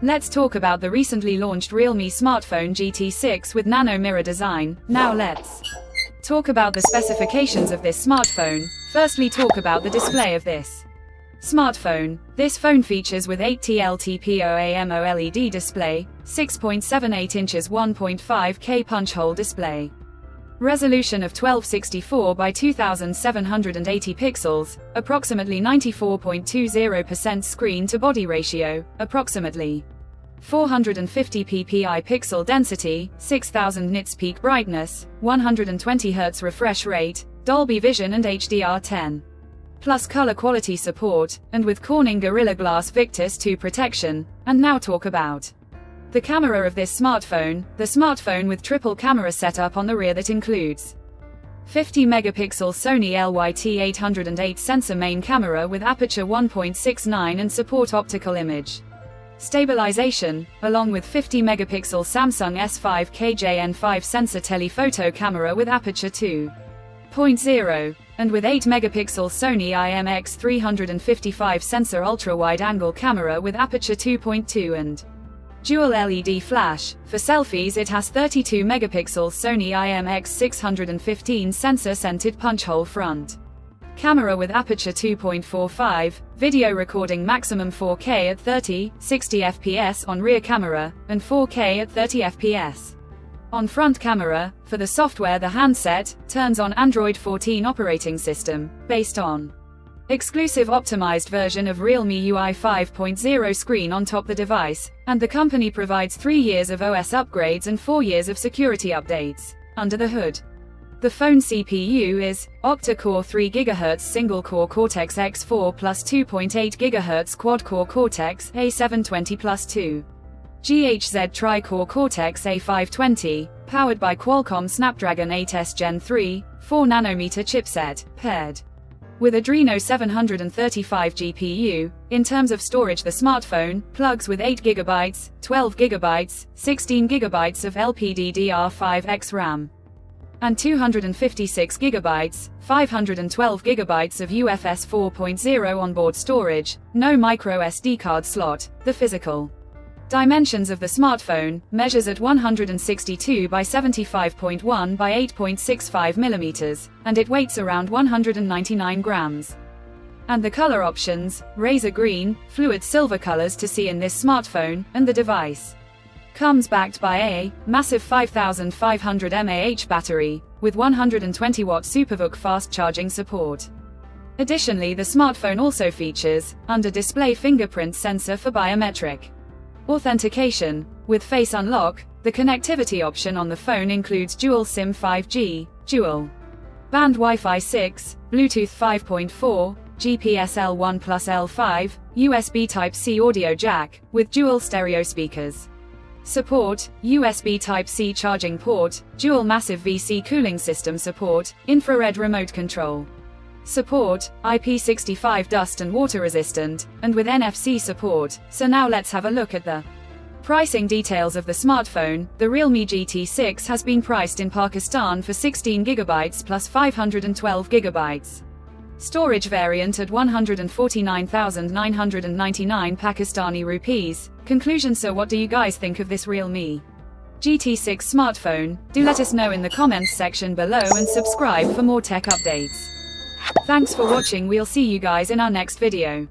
Let's talk about the recently launched REALME smartphone GT6 with nano mirror design. Now let's talk about the specifications of this smartphone. Firstly, talk about the display of this smartphone. This phone features with 8TL TPO-AMO LED display, 6.78 inches 1.5K punch hole display. Resolution of 1264 by 2780 pixels, approximately 94.20% screen-to-body ratio, approximately 450 ppi pixel density, 6000 nits peak brightness, 120 Hz refresh rate, Dolby Vision and HDR10. Plus color quality support, and with Corning Gorilla Glass Victus 2 protection. And now talk about the camera of this smartphone. The smartphone with triple camera setup on the rear that includes 50 megapixel Sony LYT-808 sensor main camera with aperture 1.69 and support optical image stabilization, along with 50 megapixel Samsung S5 KJN5 sensor telephoto camera with aperture 2.0, and with 8 megapixel Sony IMX355 sensor ultra-wide angle camera with aperture 2.2 and dual LED flash. For selfies it has 32 megapixel Sony IMX615 sensor centered punch hole front camera with aperture 2.45, video recording maximum 4K at 30, 60 fps on rear camera, and 4K at 30 fps on front camera. For the software, the handset turns on Android 14 operating system, based on exclusive optimized version of REALME UI 5.0 screen on top the device, and the company provides 3 years of OS upgrades and 4 years of security updates. Under the hood, the phone CPU is octa-core 3 GHz single-core Cortex-X4 plus 2.8 GHz quad-core Cortex-A720 plus 2 GHz tri-core Cortex-A520, powered by Qualcomm Snapdragon 8S Gen 3, 4nm chipset, paired with Adreno 735 GPU. In terms of storage, the smartphone plugs with 8GB, 12GB, 16GB of LPDDR5X RAM, and 256GB, 512GB of UFS 4.0 onboard storage, no micro SD card slot. The physical dimensions of the smartphone measures at 162 by 75.1 by 8.65 mm, and it weighs around 199 grams. And the color options: razor green, fluid silver colors to see in this smartphone, and the device comes backed by a massive 5500 mAh battery, with 120 watt SuperVOOC fast charging support. Additionally, the smartphone also features under-display fingerprint sensor for biometric authentication. With face unlock, the connectivity option on the phone includes dual SIM 5G, dual band Wi-Fi 6, Bluetooth 5.4, GPS L1 plus L5, USB Type-C audio jack, with dual stereo speakers support, USB Type-C charging port, dual massive VC cooling system support, infrared remote control support, IP65 dust and water resistant, and with NFC support. So now let's have a look at the pricing details of the smartphone. The REALME GT6 has been priced in Pakistan for 16GB plus 512GB. Storage variant at 149,999 Pakistani rupees. Conclusion: so what do you guys think of this REALME GT6 smartphone? Do let us know in the comments section below and subscribe for more tech updates. Thanks for watching. We'll see you guys in our next video.